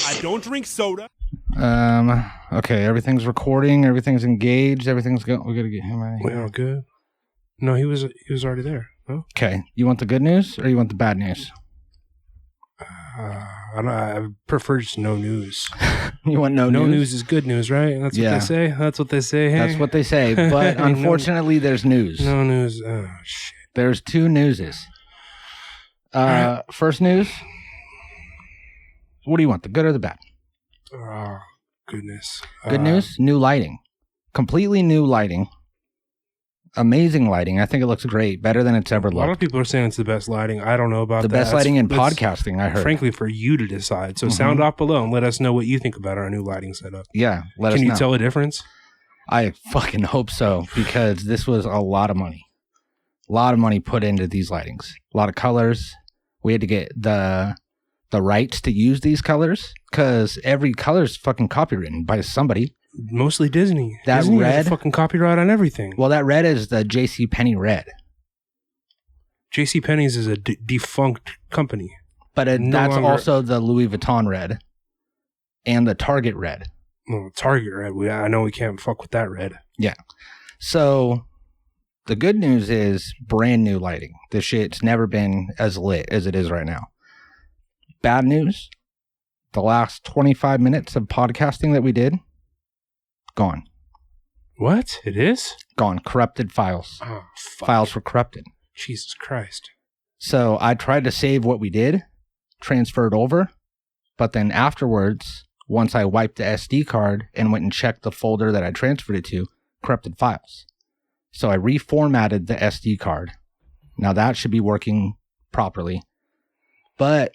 I don't drink soda. Okay, everything's recording, everything's engaged, everything's going. We gotta get him out of here. Well, good. No, he was already there. No? Okay, you want the good news or you want the bad news? I prefer just no news. You want no news? No news is good news, right? That's what they say. That's what they say. Hey? That's what they say. But unfortunately, there's news. No news. Oh shit. There's two newses. First news. What do you want? The good or the bad? Oh goodness. Good news. New lighting. Completely new lighting. Amazing lighting. I think it looks great. Better than it's ever looked. A lot of people are saying it's the best lighting. I don't know about the that. best lighting in podcasting, I heard. Frankly, for you to decide. So sound off below and let us know what you think about our new lighting setup. Yeah, let us know. Can you tell a difference? I fucking hope so, because this was a lot of money. A lot of money put into these lightings. A lot of colors. We had to get the rights to use these colors, because every color is fucking copywritten by somebody. Mostly Disney. That Disney red has a fucking copyright on everything. Well, that red is the JCPenney red. JCPenney's is a defunct company. But that's also the Louis Vuitton red and the Target red. Well, Target red. I know we can't fuck with that red. Yeah. So the good news is brand new lighting. This shit's never been as lit as it is right now. Bad news, the last 25 minutes of podcasting that we did, gone. What? It is? Gone. Corrupted files. Oh, fuck. Files were corrupted. Jesus Christ. So I tried to save what we did, transferred over, but then afterwards, once I wiped the SD card and went and checked the folder that I transferred it to, corrupted files. So I reformatted the SD card. Now that should be working properly. But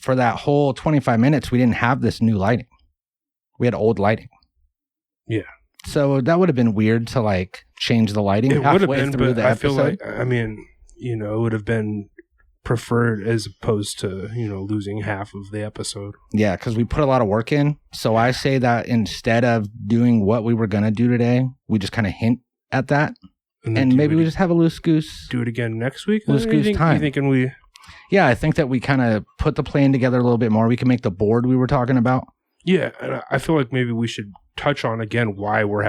for that whole 25 minutes, we didn't have this new lighting. We had old lighting. Yeah. So that would have been weird to like change the lighting halfway through the episode. I feel like, I mean, it would have been preferred as opposed to, losing half of the episode. Yeah, because we put a lot of work in. So I say that instead of doing what we were going to do today, we just kind of hint at that. And maybe we just have a loose goose. Do it again next week? Loose goose time. You thinking we... Yeah, I think that we kind of put the plan together a little bit more. We can make the board we were talking about. Yeah, and I feel like maybe we should touch on again why we're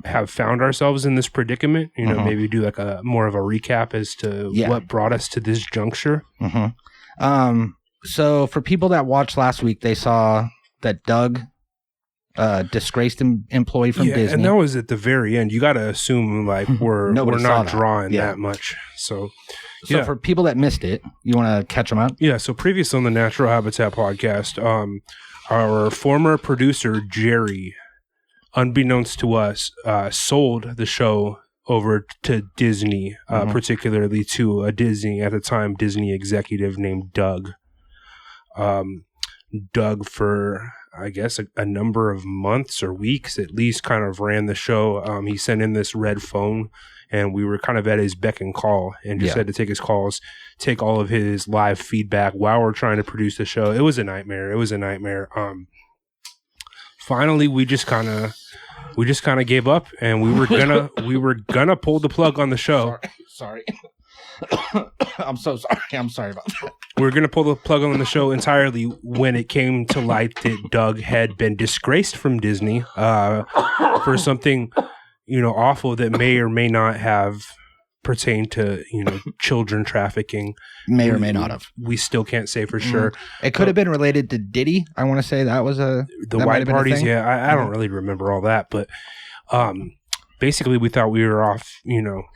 have found ourselves in this predicament. Maybe do like a more of a recap as to what brought us to this juncture. So for people that watched last week, they saw that Doug, disgraced employee from Disney, and that was at the very end. You got to assume like we're not drawing that much. So for people that missed it, you want to catch them up? Yeah. So previous on the Natural Habitat podcast, our former producer Jerry, unbeknownst to us, sold the show over to Disney, particularly to a Disney executive named Doug. Doug, for I guess a number of months or weeks at least, kind of ran the show. He sent in this red phone, and we were kind of at his beck and call, and just had to take his calls, take all of his live feedback while we're trying to produce the show. It was a nightmare. Finally, we just kind of gave up, and we were gonna pull the plug on the show. Sorry. I'm so sorry. I'm sorry about that. We were going to pull the plug on the show entirely when it came to light that Doug had been disgraced from Disney for something, awful that may or may not have pertained to, children trafficking. May or may not have. We still can't say for sure. It could have been related to Diddy. I want to say that was the white parties. Yeah, I don't really remember all that, but basically, we thought we were off,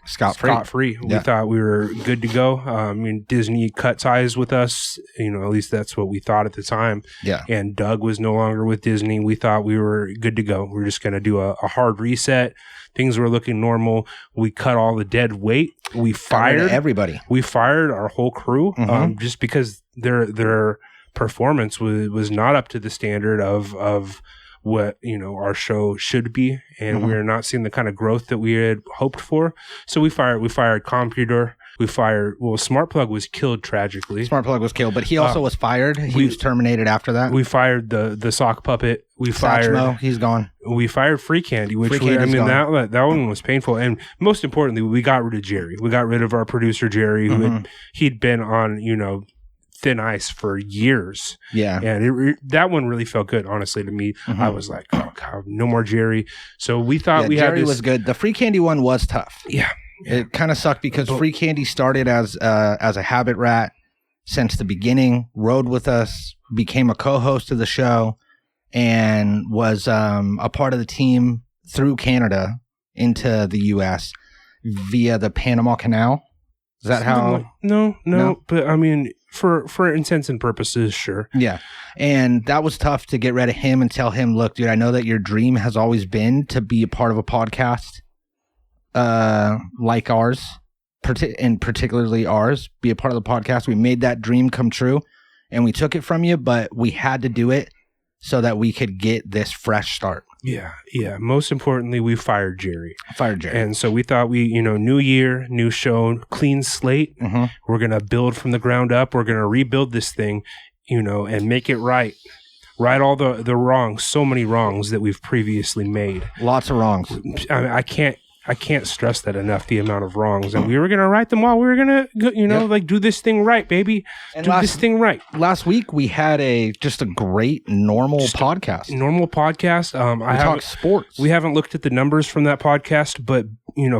scot-free. We thought we were good to go. Disney cut ties with us. At least that's what we thought at the time. Yeah. And Doug was no longer with Disney. We thought we were good to go. We were just going to do a hard reset. Things were looking normal. We cut all the dead weight. We fired everybody. We fired our whole crew just because their performance was not up to the standard of what our show should be, and we're not seeing the kind of growth that we had hoped for. So we fired Computer, We fired. Well, Smartplug was killed tragically. Smartplug was killed, but he also was fired. He was terminated after that. We fired the sock puppet. We fired. Satchmo, he's gone. We fired Free Candy, which that one was painful. And most importantly, we got rid of Jerry. We got rid of our producer Jerry, who he'd been on thin ice for years. Yeah, and that one really felt good, honestly, to me. I was like, oh god, no more Jerry. So we thought Jerry was good. The Free Candy one was tough. Yeah. It kind of sucked because Free Candy started as a habit rat since the beginning, rode with us, became a co-host of the show, and was a part of the team through Canada into the U.S. via the Panama Canal. Is that how? No. But I mean, for intents and purposes, sure. Yeah. And that was tough to get rid of him and tell him, look, dude, I know that your dream has always been to be a part of a podcast like ours, and particularly ours, be a part of the podcast. We made that dream come true, and we took it from you, but we had to do it so that we could get this fresh start. Yeah. Most importantly, we fired Jerry. And so we thought new year, new show, clean slate. We're going to build from the ground up. We're going to rebuild this thing, and make it right. Right all the wrongs, so many wrongs that we've previously made. Lots of wrongs. I mean, I can't stress that enough, the amount of wrongs. And we were going to right them all. We were going to, do this thing right, baby. And do this thing right. Last week, we had just a great normal podcast. Normal podcast. We talk sports. We haven't looked at the numbers from that podcast, but,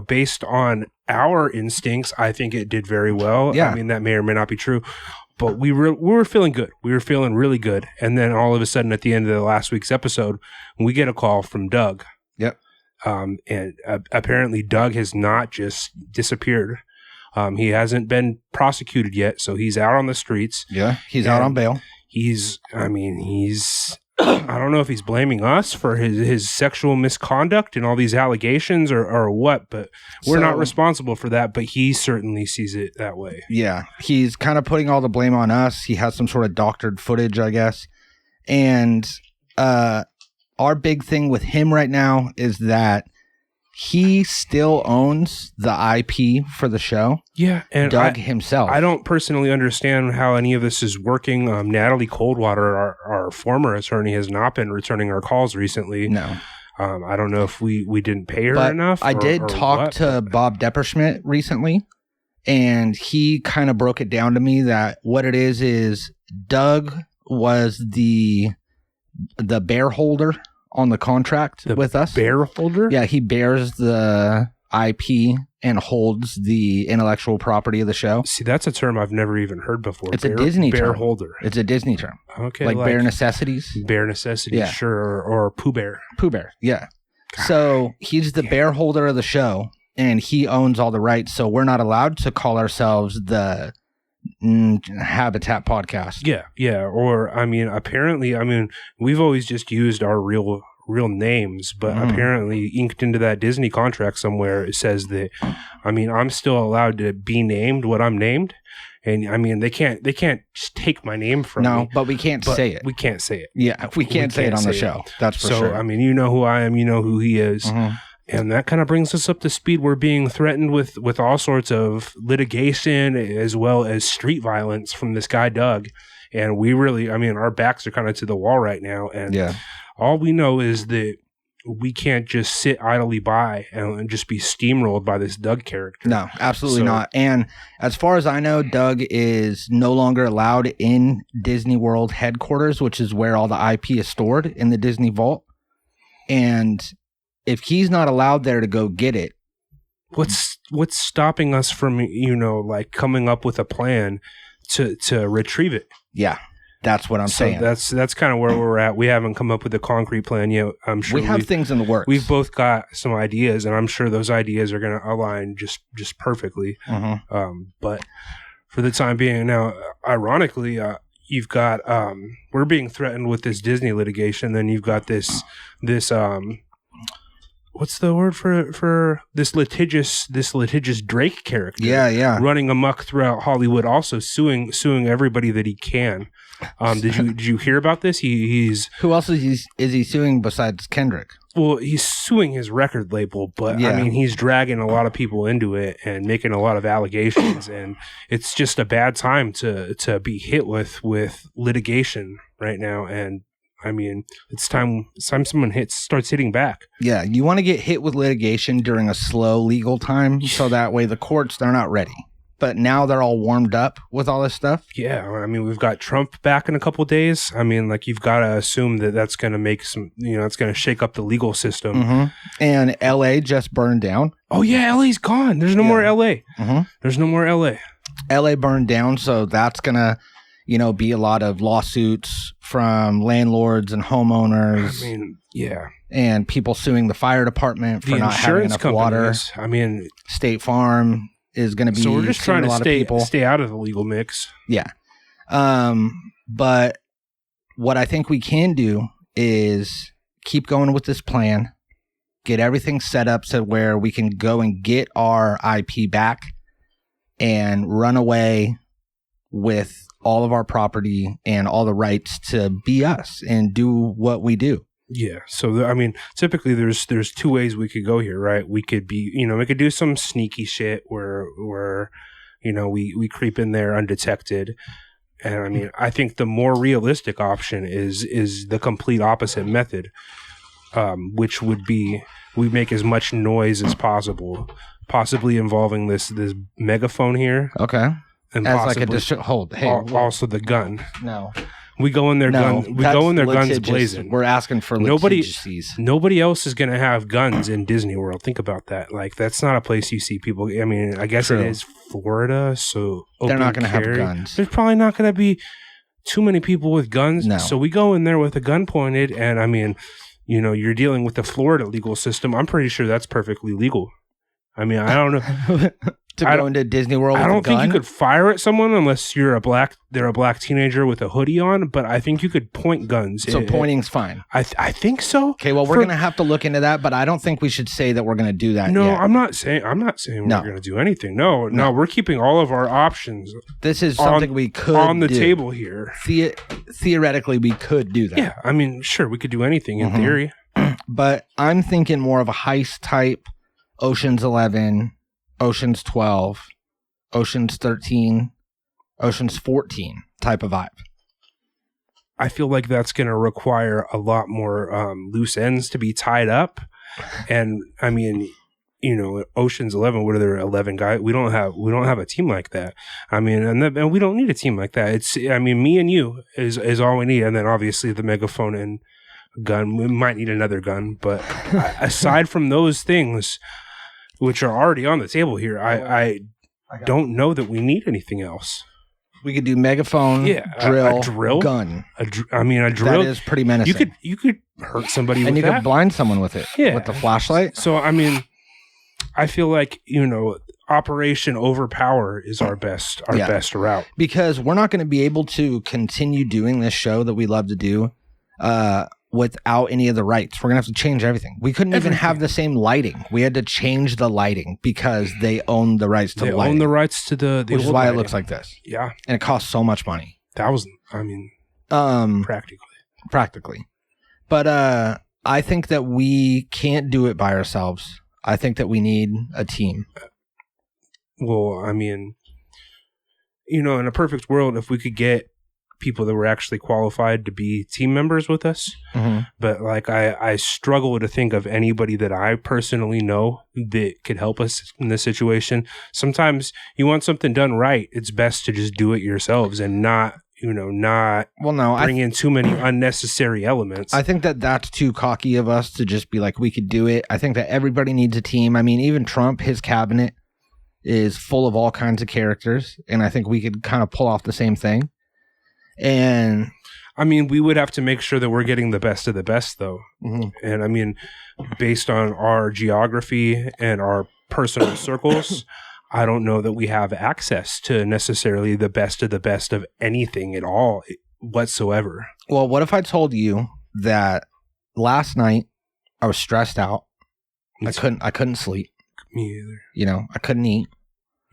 based on our instincts, I think it did very well. Yeah. I mean, that may or may not be true. But we were feeling good. We were feeling really good. And then all of a sudden, at the end of the last week's episode, we get a call from Doug. Yep. And apparently Doug has not just disappeared. He hasn't been prosecuted yet, so he's out on the streets. Yeah, he's out on bail. I don't know if he's blaming us for his sexual misconduct and all these allegations or what, but we're not responsible for that, but he certainly sees it that way. Yeah, he's kind of putting all the blame on us. He has some sort of doctored footage, I guess. And our big thing with him right now is that he still owns the IP for the show. Yeah, and Doug himself. I don't personally understand how any of this is working. Natalie Coldwater, our former attorney, has not been returning our calls recently. No. I don't know if we didn't pay her enough. I did talk to Bob Depperschmidt recently, and he kind of broke it down to me that what it is Doug was the bear holder on the contract with us. Bear holder? Yeah, he bears the IP and holds the intellectual property of the show. See, that's a term I've never even heard before. It's a Disney term. Bear holder. It's a Disney term. Okay. Like Bare Necessities. Bare Necessities, sure. Or Pooh Bear. Pooh Bear, yeah. So he's the bear holder of the show, and he owns all the rights, so we're not allowed to call ourselves the Habitat Podcast. Yeah. Or, apparently, we've always just used our real names, but apparently inked into that Disney contract somewhere, it says that, I'm still allowed to be named what I'm named. And they can't just take my name from me. No, but we can't say it. We can't say it. Yeah, we can't say it on the show. That's for sure. So, you know who I am, you know who he is. And that kind of brings us up to speed. We're being threatened with all sorts of litigation as well as street violence from this guy, Doug. And we really, our backs are kind of to the wall right now. And all we know is that we can't just sit idly by and just be steamrolled by this Doug character. No, absolutely not. And as far as I know, Doug is no longer allowed in Disney World headquarters, which is where all the IP is stored in the Disney Vault. And if he's not allowed there to go get it, what's stopping us from, coming up with a plan to retrieve it? Yeah. That's what I'm saying. That's kind of where we're at. We haven't come up with a concrete plan yet. I'm sure we have things in the works. We've both got some ideas, and I'm sure those ideas are going to align just perfectly. But for the time being, now, ironically, you've got we're being threatened with this Disney litigation. Then you've got this what's the word for this litigious Drake character? Yeah. Running amok throughout Hollywood, also suing everybody that he can. Did you hear about this? He's Who else is he suing besides Kendrick? Well, he's suing his record label, but Yeah. I mean, he's dragging a lot of people into it and making a lot of allegations, and it's just a bad time to be hit with litigation right now. And I mean, it's time someone starts hitting back. Yeah, you want to get hit with litigation during a slow legal time, so that way the courts, they're not ready. But now they're all warmed up with all this stuff. Yeah, I mean, we've got Trump back in a couple days. I mean, like, you've got to assume that that's going to make some, it's going to shake up the legal system. Mm-hmm. And LA just burned down. Oh yeah, LA's gone. There's no more LA. Mm-hmm. There's no more LA. LA burned down, so that's going to, be a lot of lawsuits from landlords and homeowners. I mean, yeah. And people suing the fire department for not having enough water. I mean, State Farm is going to be. So we're just trying to stay out of the legal mix. Yeah. But what I think we can do is keep going with this plan, get everything set up so where we can go and get our IP back and run away with all of our property and all the rights to be us and do what we do. Yeah. So, I mean, typically there's two ways we could go here, right? We could be, we could do some sneaky shit where we creep in there undetected. And I mean, I think the more realistic option is the complete opposite method, which would be we make as much noise as possible, possibly involving this megaphone here. Okay. And as possibly like a hold. Hey, also the gun. No. We go in there guns blazing. We're asking for litigious. Nobody else is going to have guns in Disney World. Think about that. Like, that's not a place you see people. I mean, I guess it is Florida, so they're not going to have guns. There's probably not going to be too many people with guns. No. So we go in there with a gun pointed, and I mean, you're dealing with the Florida legal system. I'm pretty sure that's perfectly legal. I mean, I don't know. Go into Disney World with a gun? I don't think you could fire at someone unless they're a black teenager with a hoodie on, but I think you could point guns. So pointing's fine. I think so. Okay, well, we're going to have to look into that, but I don't think we should say that we're going to do that No, yet. I'm not saying we're going to do anything. No, we're keeping all of our options. This is something we could on the table here. Theoretically, we could do that. Yeah, I mean, sure, we could do anything in theory. But I'm thinking more of a heist type, Ocean's 11, Ocean's 12, Ocean's 13, Ocean's 14 type of vibe. I feel like that's going to require a lot more loose ends to be tied up. And I mean, Ocean's 11, what are there, 11 guys? We don't have a team like that. I mean, and we don't need a team like that. Me and you is all we need. And then obviously the megaphone and gun. We might need another gun, but aside from those things, which are already on the table here, I don't know that we need anything else. We could do megaphone, drill, gun. A drill. That is pretty menacing. You could hurt somebody and with that. And you could blind someone with it, with the flashlight. So, I mean, I feel like, Operation Overpower is our best route. Because we're not going to be able to continue doing this show that we love to do without any of the rights. We're going to have to change everything. We couldn't even have the same lighting. We had to change the lighting because they own the rights to the lighting. They own the rights to the which is why lighting. It looks like this. Yeah. And it costs so much money. Practically. But I think that we can't do it by ourselves. I think that we need a team. Well, I mean, in a perfect world, if we could get people that were actually qualified to be team members with us. Mm-hmm. But like I struggle to think of anybody that I personally know that could help us in this situation. Sometimes you want something done right, it's best to just do it yourselves and not bring in too many unnecessary elements. I think that that's too cocky of us to just be like, we could do it. I think that everybody needs a team. I mean, even Trump, his cabinet is full of all kinds of characters, and I think we could kind of pull off the same thing. And I mean, we would have to make sure that we're getting the best of the best, though. Mm-hmm. And I mean, based on our geography and our personal circles, I don't know that we have access to necessarily the best of anything at all whatsoever. Well, what if I told you that last night I was stressed out I couldn't sleep. Me either. You know, I couldn't eat.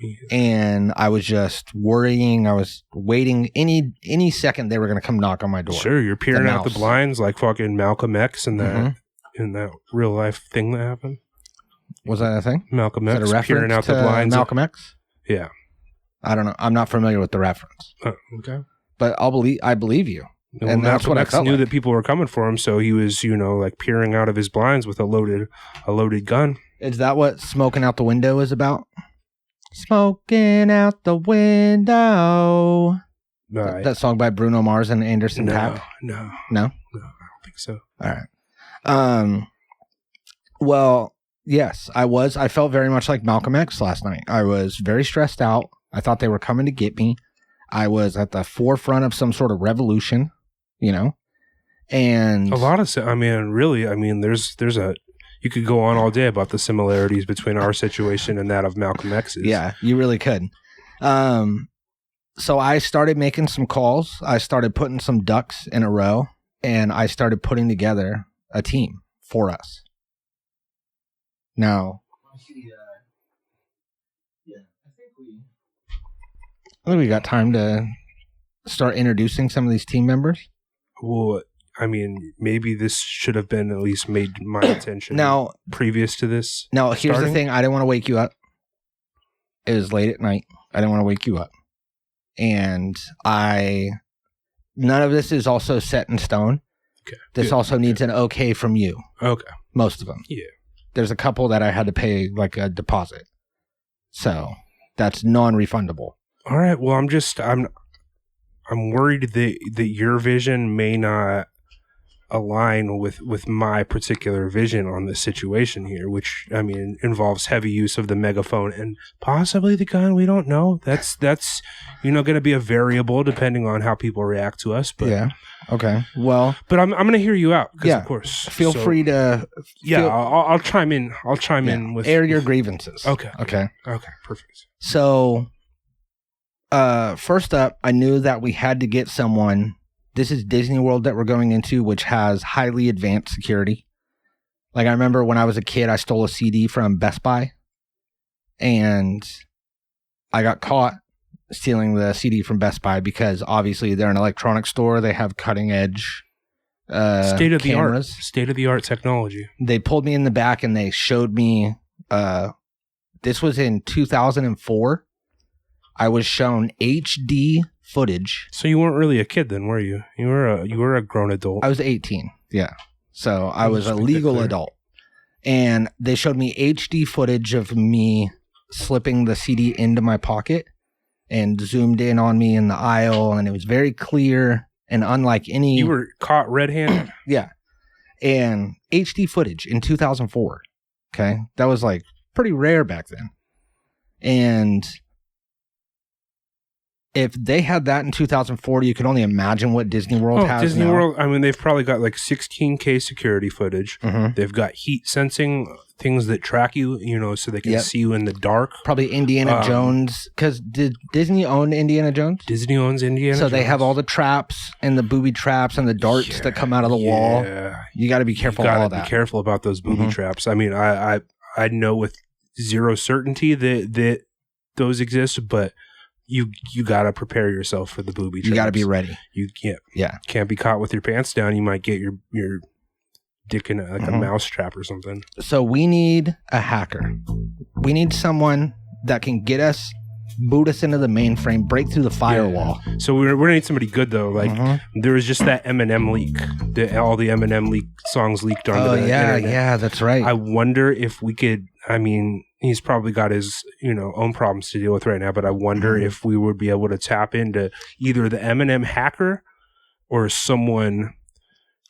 Me either. And I was just worrying. I was waiting any second they were going to come knock on my door. Sure, you're peering out the mouse. blinds like fucking Malcolm X and that Mm-hmm. in that real life thing that happened. Was that a thing? Malcolm Is that X a reference peering out to the blinds. Malcolm X? Yeah. I don't know. I'm not familiar with the reference. Okay. But I believe you. Well, And that's Malcolm what I X felt knew like. that people were coming for him, so he was, like peering out of his blinds with a loaded gun. Is that what smoking out the window is about? Smoking out the window. That song by Bruno Mars and Anderson .Paak? No, No? I don't think so. All right. Well, yes, I felt very much like Malcolm X last night. I was very stressed out. I thought they were coming to get me. I was at the forefront of some sort of revolution, and A lot of, there's you could go on all day about the similarities between our situation and that of Malcolm X's. yeah, you really could. So I started making some calls. I started putting some ducks in a row, and I started putting together a team for us. Now, I think we got time to start introducing some of these team members. Well, maybe this should have been at least made my attention Now, previous to this. Now, here's starting. the thing. I didn't want to wake you up. It was late at night. I didn't want to wake you up. And none of this is also set in stone. Okay. This Good. also needs an okay from you. Okay. Most of them. Yeah. There's a couple that I had to pay like a deposit. So that's non-refundable. All right. Well, I'm worried that your vision may not align with my particular vision on this situation here, which involves heavy use of the megaphone and possibly the gun. We don't know. That's going to be a variable depending on how people react to us. But yeah. Okay. Well, but I'm going to hear you out. Yeah. Of course. Feel free to. I'll chime in. I'll chime in with air your grievances. Okay. Okay. Okay. Perfect. So, first up, I knew that we had to get someone. This is Disney World that we're going into, which has highly advanced security. Like, I remember when I was a kid, I stole a CD from Best Buy, and I got caught stealing the CD from Best Buy because obviously they're an electronics store. They have cutting edge state of cameras. State of the art technology. They pulled me in the back and they showed me. This was in 2004. I was shown HD footage. So you weren't really a kid then, were you? You were a grown adult. I was 18. Yeah. So I was a legal adult. And they showed me HD footage of me slipping the CD into my pocket and zoomed in on me in the aisle. And it was very clear and unlike any... You were caught red-handed? Yeah. And HD footage in 2004. Okay. That was like pretty rare back then. And... if they had that in 2040, you could only imagine what Disney World has Disney now. World, they've probably got like 16K security footage. Mm-hmm. They've got heat sensing, things that track you, so they can see you in the dark. Probably Indiana Jones, because did Disney own Indiana Jones? Disney owns Indiana So Jones. they have all the traps and the booby traps and the darts that come out of the wall. You got to be careful of all that. Be careful about those booby traps. I know with zero certainty that those exist, but you got to prepare yourself for the booby traps. You got to be ready. You can't be caught with your pants down. You might get your dick in a mouse trap or something. So we need a hacker. We need someone that can get us, boot us into the mainframe, break through the firewall. Yeah. So we're gonna need somebody good though. Like there was just that Eminem leak. All the Eminem songs leaked onto the internet. Yeah, that's right. I wonder if we could. He's probably got his own problems to deal with right now. But I wonder if we would be able to tap into either the Eminem hacker or someone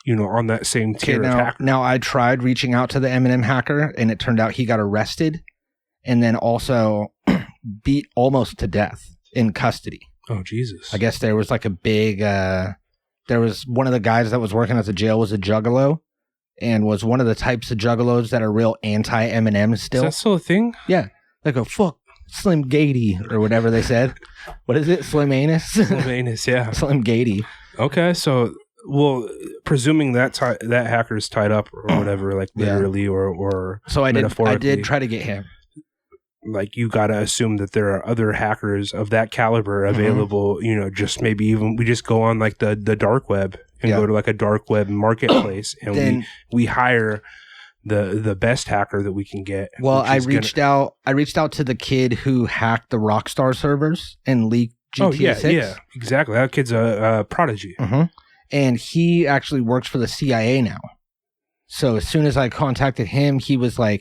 on that same tier of hacker. Now I tried reaching out to the Eminem hacker, and it turned out he got arrested, and then also beat almost to death in custody. Oh Jesus! I guess there was like a big. There was one of the guys that was working at the jail was a juggalo. And was one of the types of juggalos that are real anti-Eminem still. Is that still a thing? Yeah. They go, fuck Slim Gady, or whatever they said. What is it? Slim Anus? Slim Anus, yeah. Slim Gady. Okay, so Well, presuming that that hacker's tied up or whatever, like literally or so I metaphorically, did try to get him. Like you got to assume that there are other hackers of that caliber available. You know, just maybe even we just go on like the dark web and go to like a dark web marketplace and we hire the best hacker that we can get. Well, I reached out to the kid who hacked the Rockstar servers and leaked GTA 6. Yeah, exactly. That kid's a prodigy. And he actually works for the CIA now. So as soon as I contacted him, he was like,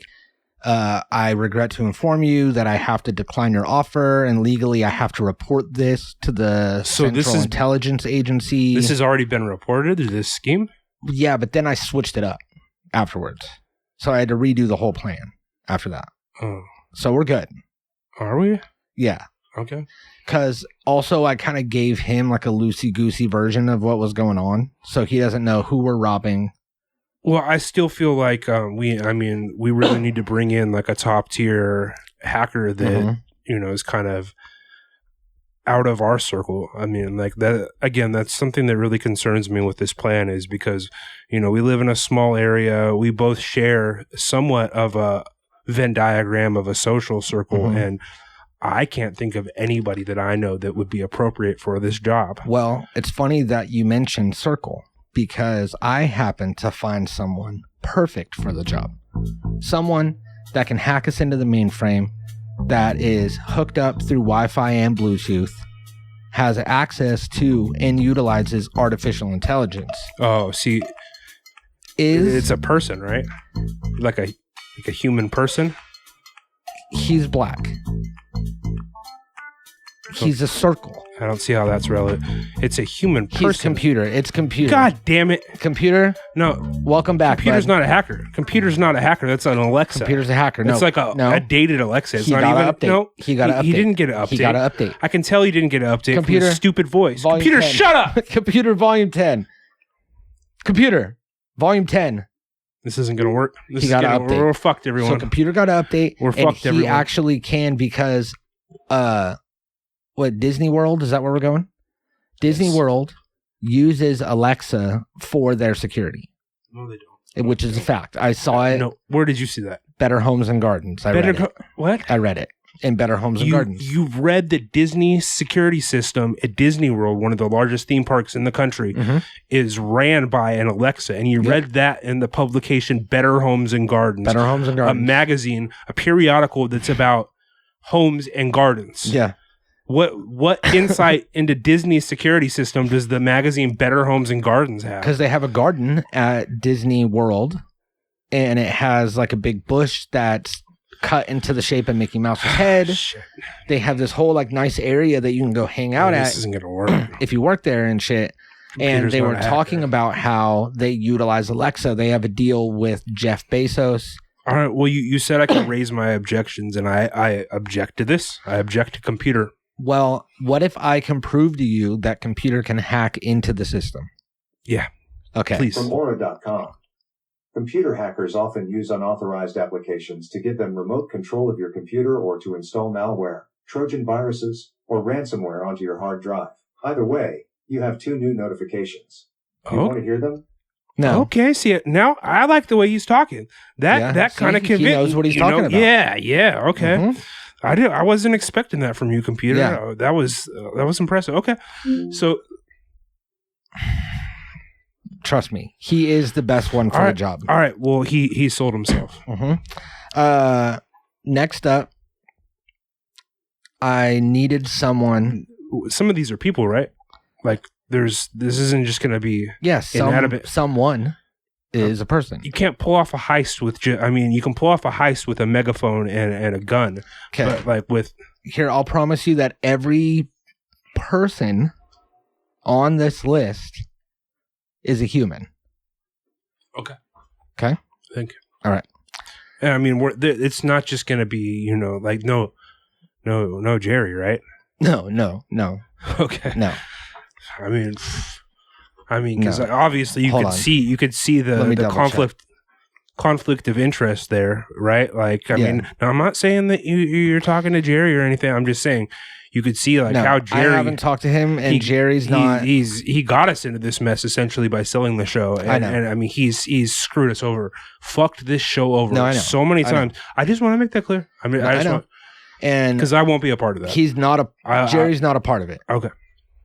I regret to inform you that I have to decline your offer, and legally I have to report this to the Central Intelligence Agency. This has already been reported, this scheme? Yeah, but then I switched it up afterwards. So I had to redo the whole plan after that. Oh. So we're good. Are we? Yeah. Okay. Because also I kind of gave him like a loosey-goosey version of what was going on. So he doesn't know who we're robbing. Well, I still feel like we really need to bring in like a top tier hacker that, you know, is kind of out of our circle. I mean, like that, again, that's something that really concerns me with this plan is because, you know, we live in a small area. We both share somewhat of a Venn diagram of a social circle. And I can't think of anybody that I know that would be appropriate for this job. Well, it's funny that you mentioned circle, because I happen to find someone perfect for the job. Someone that can hack us into the mainframe, that is hooked up through Wi-Fi and Bluetooth, has access to and utilizes artificial intelligence. Oh, see, it's a person, right? Like a human person? He's black. He's a circle. I don't see how that's relevant. It's a human person. He's computer. It's computer. God damn it. Computer? No. Welcome back, Computer's not a hacker. Computer's not a hacker. That's an Alexa. Computer's a hacker. No. It's like a dated Alexa. It's he not got even... an update. No. He got an update. He didn't get an update. He got an update. I can tell he didn't get an update Computer, from his stupid voice. Computer, 10. shut up! Computer, volume 10. Computer, volume 10. This isn't going to work. He got an update. We're fucked, everyone. So computer got an update. We're fucked, everyone. He actually can because... What, Disney World? Is that where we're going? Disney World uses Alexa for their security. No, they don't. Which is a fact. I saw it. No, where did you see that? Better Homes and Gardens. I read it. What? I read it in Better Homes and Gardens. You've read the Disney security system at Disney World, one of the largest theme parks in the country, is ran by an Alexa. And you read that in the publication Better Homes and Gardens. Better Homes and Gardens. A magazine, a periodical that's about homes and gardens. Yeah. What insight into Disney's security system does the magazine Better Homes and Gardens have? Because they have a garden at Disney World, and it has like a big bush that's cut into the shape of Mickey Mouse's head. Shit. They have this whole like nice area that you can go hang out at. This isn't gonna work if you work there and shit. And they were talking about how they utilize Alexa. They have a deal with Jeff Bezos. All right. Well, you said I could raise my objections, and I object to this. I object to computer. Well, what if I can prove to you that computer can hack into the system? Yeah. Okay. Please. From Aura.com. Computer hackers often use unauthorized applications to give them remote control of your computer or to install malware, Trojan viruses, or ransomware onto your hard drive. Either way, you have 2 new notifications. Do you want to hear them? No. Okay. See, now I like the way he's talking. That kind of convinced. He knows what he's talking about. Yeah. Okay. I wasn't expecting that from you, computer. Yeah. That was impressive. Okay. So trust me, he is the best one for the job. All right. Well, he sold himself. Next up, I needed someone. Some of these are people, right? Like this isn't just going to be someone is a person. You can't pull off a heist with you can pull off a heist with a megaphone and a gun. Okay. But like with here, I'll promise you that every person on this list is a human. Okay. Thank you. All right. And I mean, it's not just going to be, like no Jerry, right? No. Okay. No. I mean, because obviously you could see the conflict of interest there, right? Like, I mean, now I'm not saying that you're talking to Jerry or anything. I'm just saying you could see like No, how Jerry. I haven't talked to him, and Jerry's not. He got us into this mess essentially by selling the show. And, I know. And I mean, he's screwed us over, fucked this show over so many I times. I just want to make that clear. I mean, I just want, and because I won't be a part of that. He's not Jerry's not a part of it. Okay,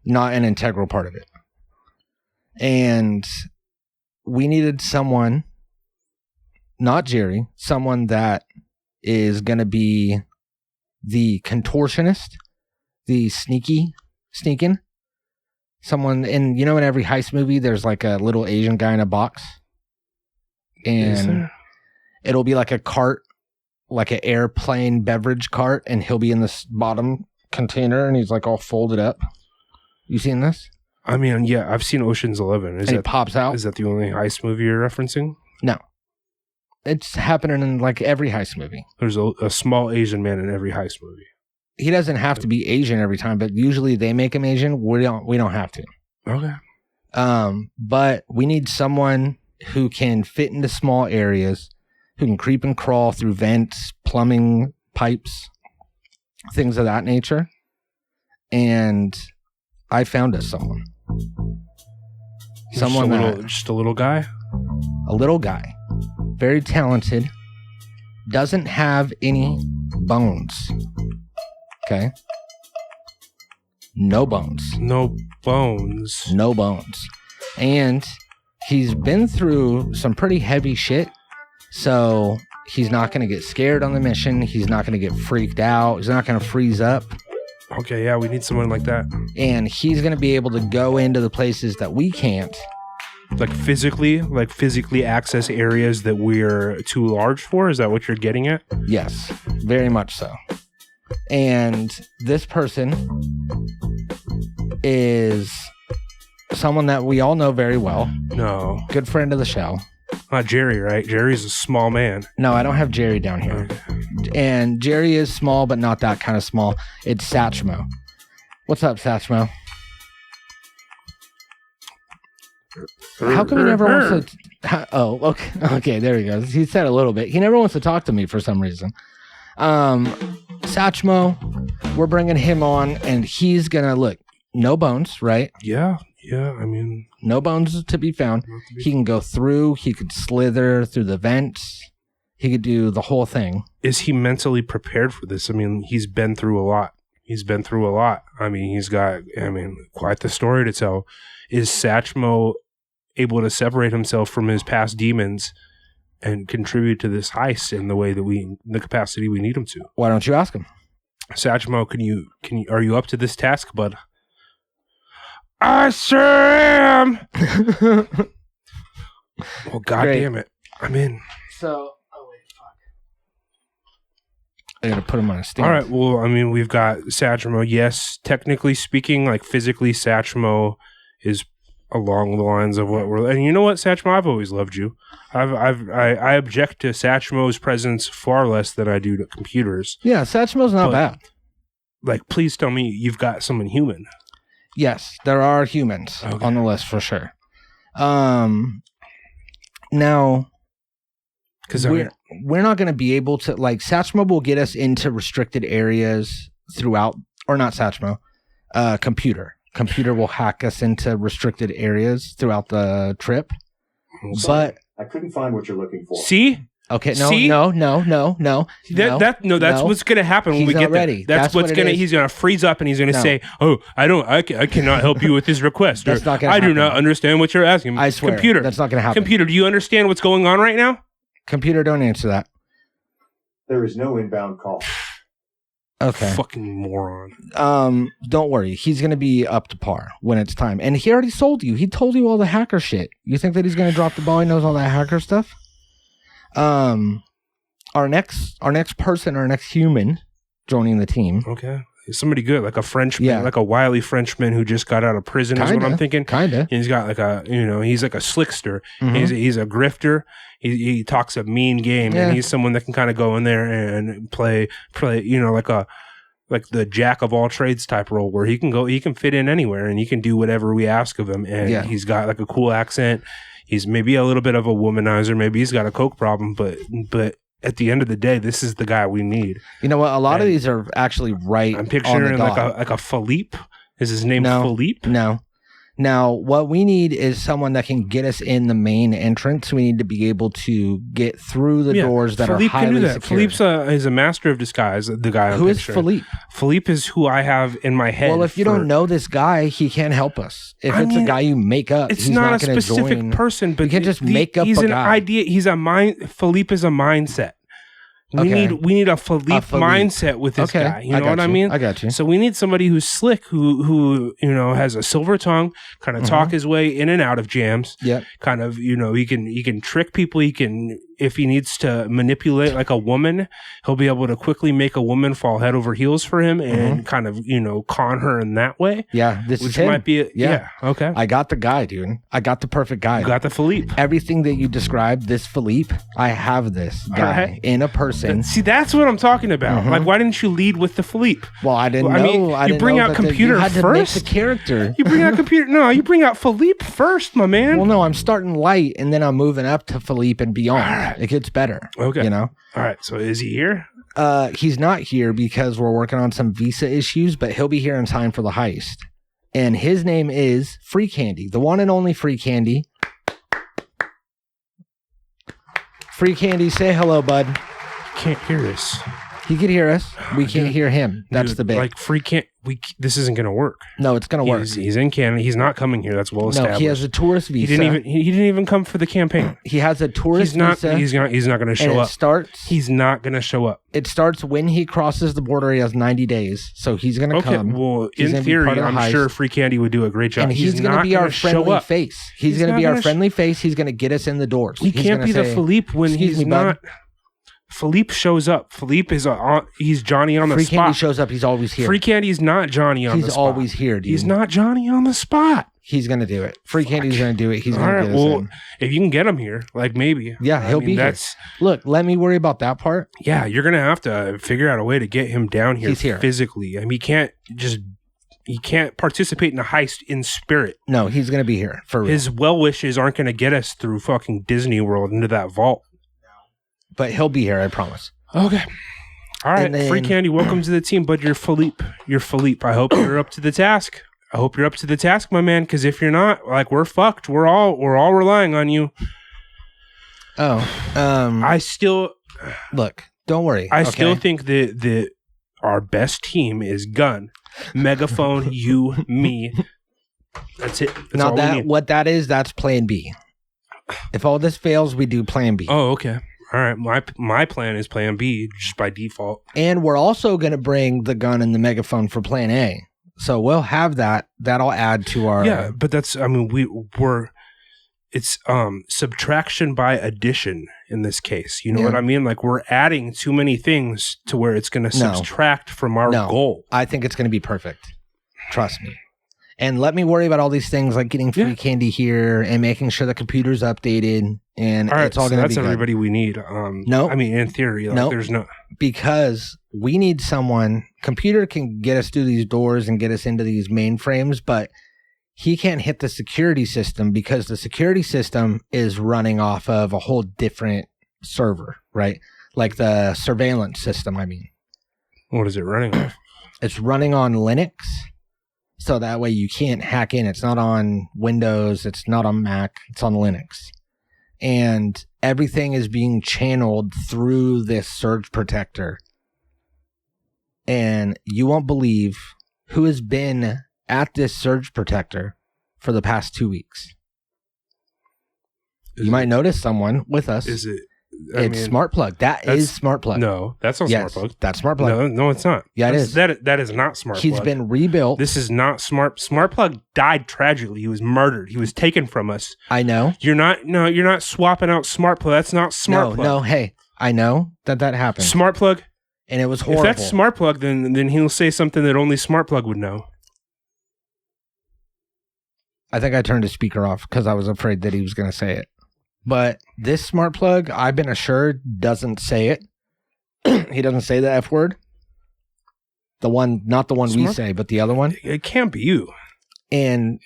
not an integral part of it. And we needed someone, not Jerry, someone that is going to be the contortionist, the sneaking. Someone in, in every heist movie, there's like a little Asian guy in a box. And it'll be like a cart, like an airplane beverage cart, and he'll be in this bottom container and he's like all folded up. You seen this? I mean, yeah, I've seen Ocean's 11. He pops out. Is that the only heist movie you're referencing? No. It's happening in like every heist movie. There's a small Asian man in every heist movie. He doesn't have to be Asian every time, but usually they make him Asian. We don't have to. Okay. But we need someone who can fit into small areas, who can creep and crawl through vents, plumbing pipes, things of that nature. And I found us someone. Just a little guy? A little guy. Very talented. Doesn't have any bones. Okay? No bones. No bones. No bones. And he's been through some pretty heavy shit. So he's not going to get scared on the mission. He's not going to get freaked out. He's not going to freeze up. Okay, yeah, we need someone like that. And he's going to be able to go into the places that we can't. Like physically access areas that we're too large for? Is that what you're getting at? Yes, very much so. And this person is someone that we all know very well. No. Good friend of the show. Not Jerry, right? Jerry's a small man. No, I don't have Jerry down here. Okay. And Jerry is small, but not that kind of small. It's Satchmo. What's up, Satchmo? How come he never wants to... Oh, okay, there he goes. He said a little bit. He never wants to talk to me for some reason. Satchmo, we're bringing him on, and he's going to... Look, no bones, right? Yeah, I mean... No bones to be found. He can go through. He could slither through the vents. He could do the whole thing. Is he mentally prepared for this? I mean, he's been through a lot. I mean, he's got, quite the story to tell. Is Satchmo able to separate himself from his past demons and contribute to this heist in the way that the capacity we need him to? Why don't you ask him? Satchmo, are you up to this task, bud? I sure am. Well, goddamn it. I'm in. So, fuck. I gotta put him on a stand. All right, well, I mean, we've got Satchmo. Yes, technically speaking, like physically, Satchmo is along the lines of what we're... And you know what, Satchmo? I've always loved you. I object to Satchmo's presence far less than I do to computers. Yeah, Satchmo's not bad. Like, please tell me you've got someone human. Yes, there are humans on the list for sure. Now, because we're not going to be able to, like, Satchmo will get us into restricted areas throughout, or not Satchmo, Computer. Computer will hack us into restricted areas throughout the trip. But I couldn't find what you're looking for. See? Okay, no. That's what's going to happen when we get ready. there. That's what's going to... He's going to freeze up and he's going to say, "Oh, I cannot help you with this request." That's not going to happen. I do not understand what you're asking. I swear. Computer, that's not going to happen. Computer, do you understand what's going on right now? Computer, don't answer that. There is no inbound call. Okay. Fucking moron. Don't worry. He's going to be up to par when it's time. And he already sold you. He told you all the hacker shit. You think that he's going to drop the ball? He knows all that hacker stuff? Our next human joining the team. Okay. Somebody good, like a Frenchman, like a wily Frenchman who just got out of prison is what I'm thinking. Kinda. He's got like he's like a slickster. Mm-hmm. He's a grifter. He talks a mean game, and he's someone that can kind of go in there and play, like the jack of all trades type role where he can fit in anywhere and he can do whatever we ask of him. And he's got like a cool accent. He's maybe a little bit of a womanizer. Maybe he's got a coke problem, but at the end of the day, this is the guy we need. You know what? A lot of these are actually right. I'm picturing like a Philippe. Is his name Philippe? No. Now, what we need is someone that can get us in the main entrance. We need to be able to get through the doors that Philippe are highly can do that. secure. Philippe's is a master of disguise. The guy I'm Who is picturing. Philippe? Philippe is who I have in my head. Well, if you don't know this guy, he can't help us. If it's a guy you make up, it's he's not a gonna specific join. person, but you can't just make up he's a an guy. idea. He's a mind. Philippe is a mindset. We need a Philippe mindset with this guy. You know what I mean? I got you. So we need somebody who's slick, who has a silver tongue, kind of talk his way in and out of jams. Yep. Kind of, he can trick people. He can, if he needs to manipulate like a woman, he'll be able to quickly make a woman fall head over heels for him and kind of, con her in that way. Yeah, this which is him. might be okay. I got the guy, dude. I got the perfect guy. You got the Philippe. Everything that you described, this Philippe, I have this guy in a person. See, that's what I'm talking about. Like, why didn't you lead with the Philippe? Well, I didn't know. I you didn't bring know out that computer you had first. To make the character. You bring out computer. No, you bring out Philippe first, my man. Well, no, I'm starting light, and then I'm moving up to Philippe and beyond. Right. It gets better. Okay. All right. So is he here? He's not here because we're working on some visa issues, but he'll be here in time for the heist. And his name is Free Candy, the one and only Free Candy. Free Candy, say hello, bud. Can't hear us. He could hear us. We can't hear him. That's the bit. Like Free can't. This isn't going to work. No, it's going to work. He's in Canada. He's not coming here. That's well established. No, he has a tourist visa. He didn't even come for the campaign. He has a tourist visa. He's not going to show up. He's not going to show up. It starts when he crosses the border. He has 90 days, so he's going to come. Well, in theory, I'm sure Free Candy would do a great job. And he's going to be our friendly face. He's going to be our friendly face. He's going to get us in the doors. He can't be the Philippe when he's not. Philippe shows up. Philippe is he's Johnny on the spot. Free Candy shows up. He's always here. Free Candy is not Johnny on the spot. He's always here, dude. He's not Johnny on the spot. He's going to do it. Free Candy's going to do it. He's going to get us in. If you can get him here, like maybe. Yeah, he'll be here. Look, let me worry about that part. Yeah, you're going to have to figure out a way to get him down here, physically. I mean, he can't participate in a heist in spirit. No, he's going to be here for real. His well wishes aren't going to get us through fucking Disney World into that vault. But he'll be here, I promise. Okay. All right. Free Candy, welcome to the team, bud. You're Philippe. I hope you're up to the task. My man, because if you're not, like, we're fucked. We're all relying on you. I still look, don't worry. I still think that our best team is Gun, Megaphone, you, me. That's it. That's what that is, that's plan B. If all this fails, we do plan B. Oh, okay. All right, my plan is plan B just by default. And we're also going to bring the gun and the megaphone for plan A. So we'll have that. That'll add to our... Yeah, but that's, I mean, it's subtraction by addition in this case. You know what I mean? Like, we're adding too many things to where it's going to subtract from our goal. I think it's going to be perfect. Trust me. And let me worry about all these things like getting Free Candy here and making sure the computer's updated and it's all going to be good. That's everybody we need. No. I mean, in theory, there's no... Because we need someone... Computer can get us through these doors and get us into these mainframes, but he can't hit the security system because the security system is running off of a whole different server, right? Like the surveillance system, I mean. What is it running off? It's running on Linux. So that way you can't hack in. It's not on Windows. It's not on Mac. It's on Linux. And everything is being channeled through this surge protector. And you won't believe who has been at this surge protector for the past 2 weeks. You might notice someone with us. Is it? It's Smart Plug. That is Smart Plug. No, that's not Smart Plug. That's Smart Plug. No, it's not. Yeah, it is. That is not Smart Plug. He's been rebuilt. This is not Smart. Smart Plug died tragically. He was murdered. He was taken from us. I know. You're not swapping out Smart Plug. That's not Smart Plug. No, hey, I know that happened. Smart Plug. And it was horrible. If that's Smart Plug, then he'll say something that only Smart Plug would know. I think I turned his speaker off because I was afraid that he was going to say it. But this Smart Plug, I've been assured, doesn't say it. He doesn't say the F word. The one, not the one we say, but the other one. It can't be you. And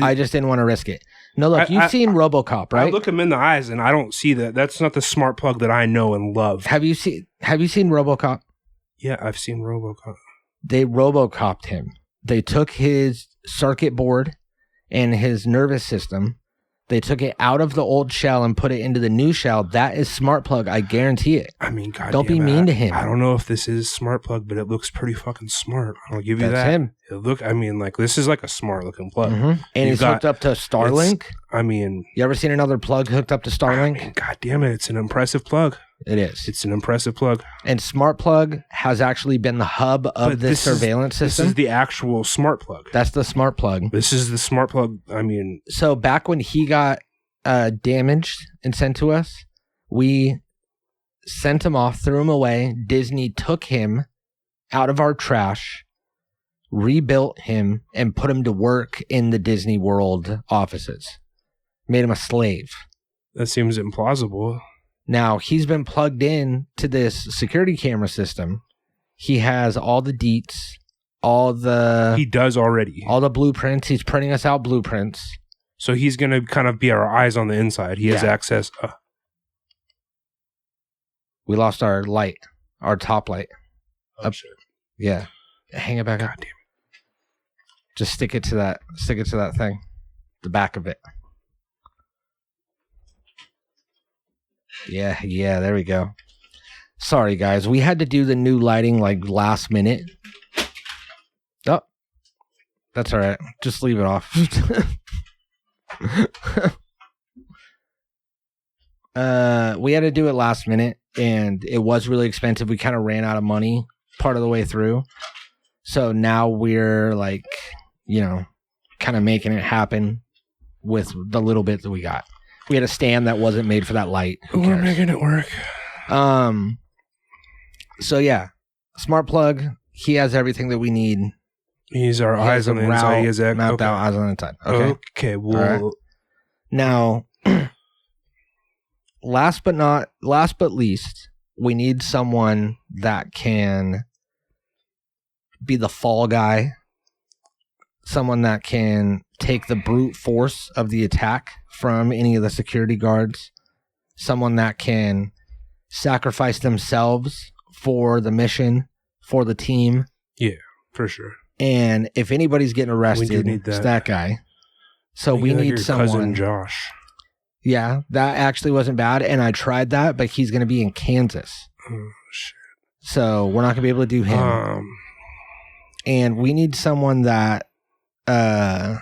I just didn't want to risk it. No, look, you've seen RoboCop, right? I look him in the eyes and I don't see that. That's not the smart plug that I know and love. Have you seen RoboCop? Yeah, I've seen RoboCop. They RoboCopped him. They took his circuit board and his nervous system. They took it out of the old shell and put it into the new shell. That is smart plug. I guarantee it. I mean, God, don't be mean to him. I don't know if this is smart plug, but it looks pretty fucking smart. I'll give you That's that. him. This is like a smart looking plug. Mm-hmm. And he's hooked up to Starlink. You ever seen another plug hooked up to Starlink? I mean, God damn it. It's an impressive plug. It is. It's an impressive plug. And smart plug has actually been the hub of this surveillance system. This is the actual smart plug. That's the smart plug. This is the smart plug. I mean. So back when he got damaged and sent to us, we sent him off, threw him away. Disney took him out of our trash, rebuilt him, and put him to work in the Disney World offices. Made him a slave. That seems implausible. Now, he's been plugged in to this security camera system. He has all the deets, He does already. All the blueprints. He's printing us out blueprints. So he's going to kind of be our eyes on the inside. He has access. We lost our light, our top light. Oh, shit. Yeah. Hang it back up. God damn it. Just stick it to that thing. The back of it. Yeah, there we go. Sorry, guys. We had to do the new lighting like last minute. Oh, that's all right. Just leave it off. We had to do it last minute, and it was really expensive. We kind of ran out of money part of the way through. So now we're like, kind of making it happen with the little bit that we got. We had a stand that wasn't made for that light. We're making it work. So yeah, smart plug. He has everything that we need. He's our eyes on the inside. He has mapped out eyes on the inside. Okay. Well, right. Now, last but least, we need someone that can be the fall guy. Someone that can take the brute force of the attack from any of the security guards. Someone that can sacrifice themselves for the mission, for the team. Yeah, for sure. And if anybody's getting arrested, it's that guy. So we need someone. Cousin Josh. Yeah, that actually wasn't bad. And I tried that, but he's going to be in Kansas. Oh, shit. So we're not going to be able to do him. And we need someone that... I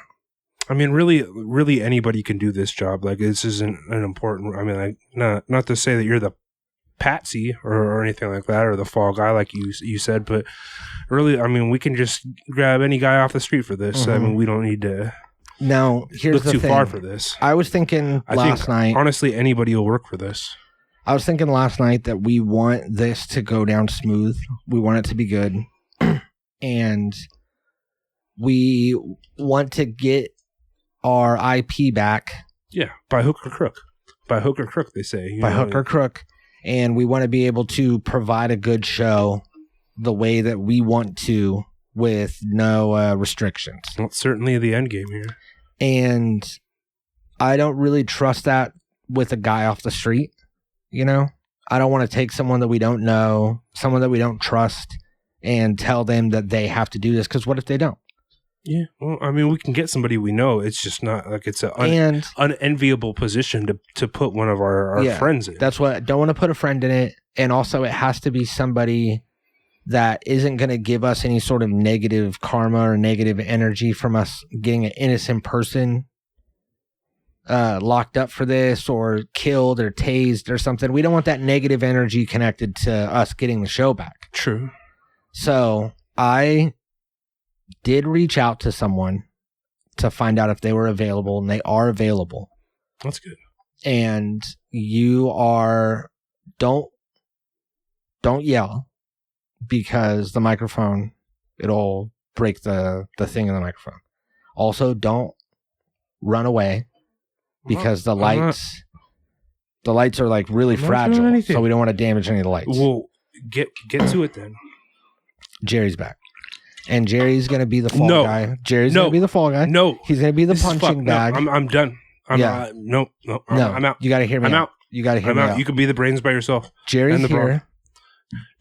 mean, really anybody can do this job. Like, this isn't an important... I mean, like, not to say that you're the patsy or anything like that, or the fall guy, like you said, but really, I mean, we can just grab any guy off the street for this. Mm-hmm. I mean, we don't need to... Now, here's look too far for this. I was thinking last night... Honestly, anybody will work for this. I was thinking last night that we want this to go down smooth. We want it to be good. And we want to get our IP back. Yeah, by hook or crook. By hook or crook, they say. By hook or crook. And we want to be able to provide a good show the way that we want to, with no restrictions. Well, it's certainly the end game here. And I don't really trust that with a guy off the street, I don't want to take someone that we don't know, someone that we don't trust, and tell them that they have to do this, because what if they don't? Yeah, well, I mean, we can get somebody we know. It's just not like it's an unenviable position to put one of our friends in. That's what I don't want to put a friend in it. And also, it has to be somebody that isn't going to give us any sort of negative karma or negative energy from us getting an innocent person locked up for this, or killed or tased or something. We don't want that negative energy connected to us getting the show back. True. So I did reach out to someone to find out if they were available, and they are available. That's good. And you are... Don't yell, because the microphone, it'll break the thing in the microphone. Also, don't run away, because the lights are like really fragile, so we don't want to damage any of the lights. Well, get to it then. Jerry's back. And Jerry's going to be the fall guy. Jerry's going to be the fall guy. No. He's going to be the punching bag. No, I'm done. Yeah. No. No, I'm out. You got to hear me I'm out. You got to hear I'm me out. out. You can be the brains by yourself. Jerry's and the bro. here.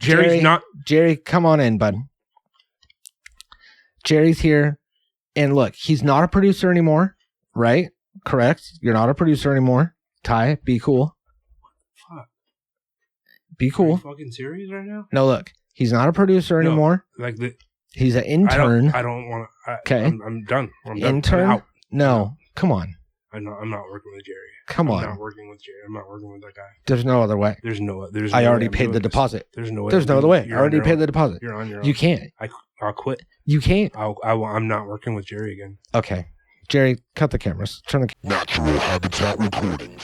Jerry's not. Jerry, come on in, bud. Jerry's here. And look, he's not a producer anymore, right? Correct? You're not a producer anymore. Ty, be cool. Fuck. Be Are cool. you fucking serious right now? No, look, he's not a producer anymore. Like the. He's an intern. I don't want to. Okay. I'm done. I'm done. Intern? I'm out. No, come on. I'm not working with Jerry. Come I'm on. not working with Jerry. I'm not working with that guy. There's no other way. There's no. I no already way I'm paid doing the this. deposit. There's no way. There's no other way. I already paid the deposit. You're on your own. You can't. I'll quit. You can't. I'm not working with Jerry again. Okay. Jerry, cut the cameras. Turn the Natural Habitat Recordings.